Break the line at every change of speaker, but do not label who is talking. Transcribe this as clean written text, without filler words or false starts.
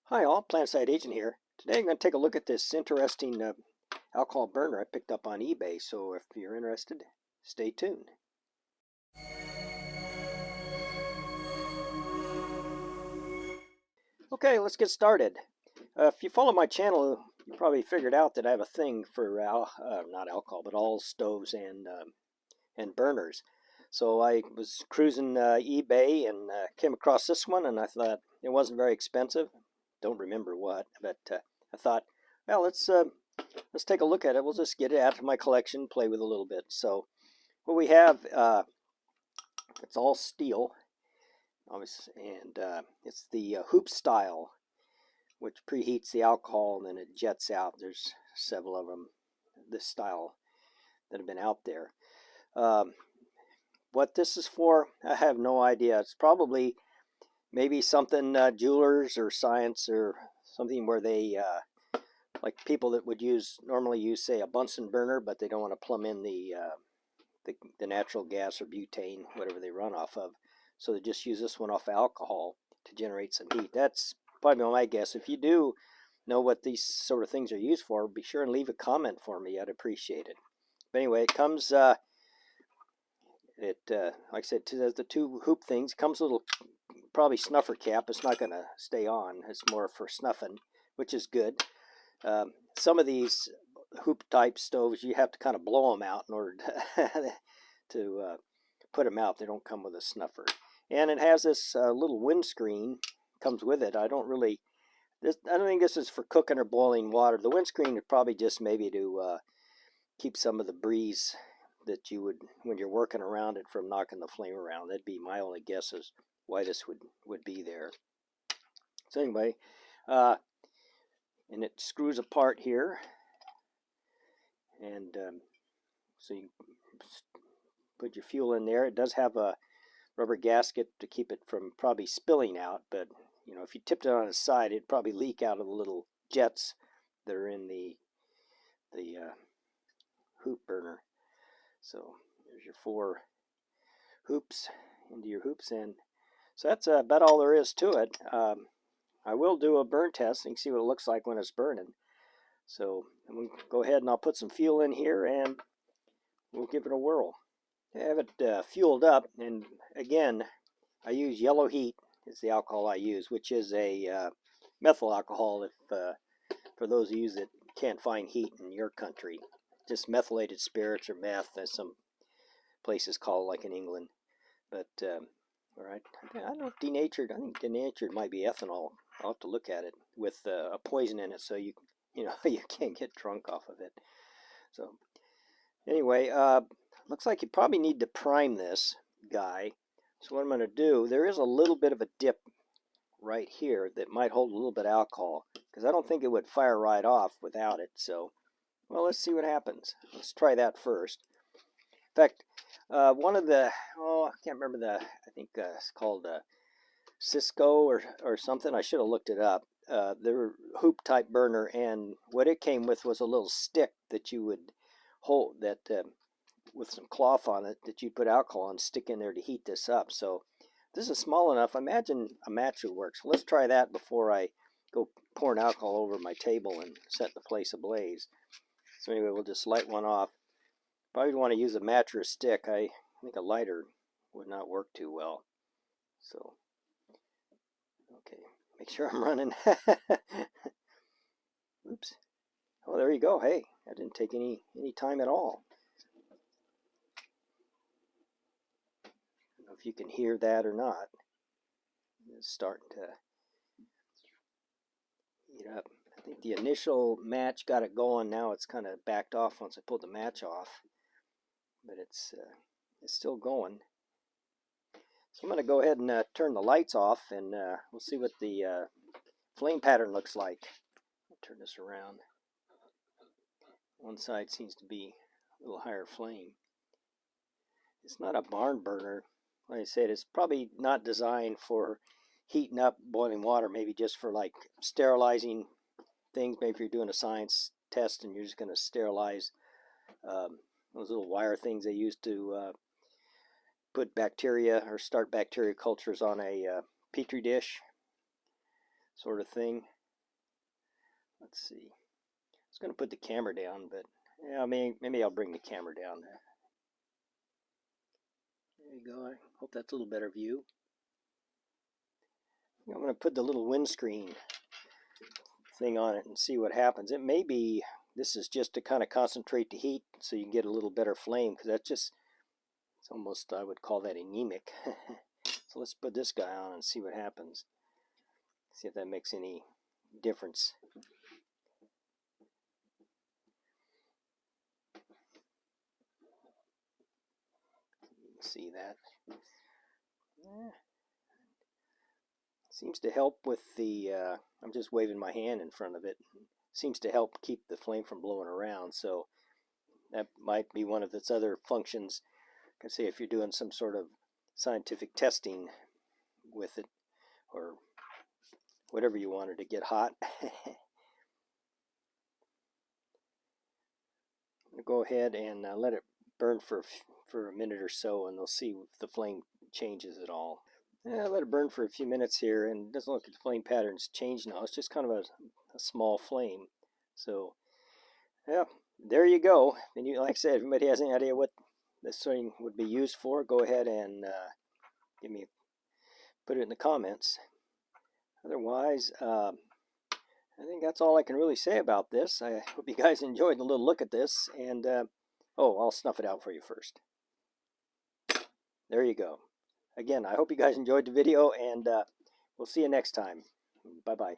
Hi all, Planetside Agent here. Today I'm going to take a look at this interesting alcohol burner I picked up on eBay, so if you're interested, stay tuned. Okay, let's get started. If you follow my channel, you probably figured out that I have a thing for, not alcohol, but all stoves and burners. So I was cruising eBay and came across this one, and I thought it wasn't very expensive. Don't remember what, but I thought, well, let's take a look at it. We'll just get it out of my collection, play with it a little bit. So what we have, it's all steel, obviously, and it's the hoop style, which preheats the alcohol and then it jets out. There's several of them, this style, that have been out there. What this is for, I have no idea. It's probably maybe something jewelers or science or something where they like people that would normally use, say, a Bunsen burner, but they don't want to plumb in the natural gas or butane, whatever they run off of. So they just use this one off alcohol to generate some heat. That's probably my guess. If you do know what these sort of things are used for, be sure and leave a comment for me. I'd appreciate it. But anyway, it comes, like I said, the two hoop things. Comes a little, probably snuffer cap. It's not going to stay on. It's more for snuffing, which is good. Some of these hoop type stoves, you have to kind of blow them out in order to put them out. They don't come with a snuffer. And it has this little windscreen comes with it. I don't think this is for cooking or boiling water. The windscreen is probably just maybe to keep some of the breeze that you would, when you're working around it, from knocking the flame around. That'd be my only guess as why this would be there. So anyway, and it screws apart here, and so you put your fuel in there. It does have a rubber gasket to keep it from probably spilling out, but if you tipped it on its side, it'd probably leak out of the little jets that are in the hoop burner. So there's your 4 hoops into your hoops, and so that's about all there is to it. I will do a burn test and see what it looks like when it's burning. So I'm going to go ahead and I'll put some fuel in here and we'll give it a whirl. I have it fueled up, and again, I use yellow heat is the alcohol I use, which is a methyl alcohol. If for those of you that can't find heat in your country, just methylated spirits or meth, as some places call it, like in England. But all right, I don't know if denatured. I think denatured might be ethanol. I'll have to look at it with a poison in it, so you you can't get drunk off of it. So anyway, looks like you probably need to prime this guy. So what I'm going to do, there is a little bit of a dip right here that might hold a little bit of alcohol, because I don't think it would fire right off without it. So, well, let's see what happens. Let's try that first. In fact, one of the, I can't remember I think it's called Cisco or something. I should have looked it up. Their hoop type burner, and what it came with was a little stick that you would hold that with some cloth on it that you'd put alcohol and stick in there to heat this up. So this is small enough. I imagine a match would work. So let's try that before I go pouring alcohol over my table and set the place ablaze. So anyway, we'll just light one off. Probably want to use a match or a stick. I think a lighter would not work too well. So, okay, make sure I'm running. Oops. Oh, there you go. Hey, that didn't take any time at all. I don't know if you can hear that or not. It's starting to heat up. I think the initial match got it going. Now it's kind of backed off once I pulled the match off, but it's still going. So I'm going to go ahead and turn the lights off, and we'll see what the flame pattern looks like. I'll turn this around. One side seems to be a little higher flame. It's not a barn burner. Like I said, it's probably not designed for heating up boiling water, maybe just for like sterilizing things. Maybe if you're doing a science test and you're just going to sterilize those little wire things they use to put bacteria or start bacteria cultures on a petri dish. sort of thing. Let's see. I was going to put the camera down, but yeah, maybe I'll bring the camera down. There you go. I hope that's a little better view. I'm going to put the little windscreen thing on it and see what happens. It may be, this is just to kind of concentrate the heat so you can get a little better flame, because that's just, it's almost, I would call that anemic. So let's put this guy on and see what happens. See if that makes any difference. See that? Seems to help with the, I'm just waving my hand in front of it. Seems to help keep the flame from blowing around. So that might be one of its other functions. I can say if you're doing some sort of scientific testing with it, or whatever you wanted to get hot. Go ahead and let it burn for a minute or so, and we'll see if the flame changes at all. Yeah, let it burn for a few minutes here, and it doesn't look like the flame pattern's changed now. It's just kind of a small flame. So, yeah, there you go. And like I said, if anybody has any idea what this thing would be used for, go ahead and put it in the comments. Otherwise, I think that's all I can really say about this. I hope you guys enjoyed the little look at this. And, oh, I'll snuff it out for you first. There you go. Again, I hope you guys enjoyed the video, and we'll see you next time. Bye-bye.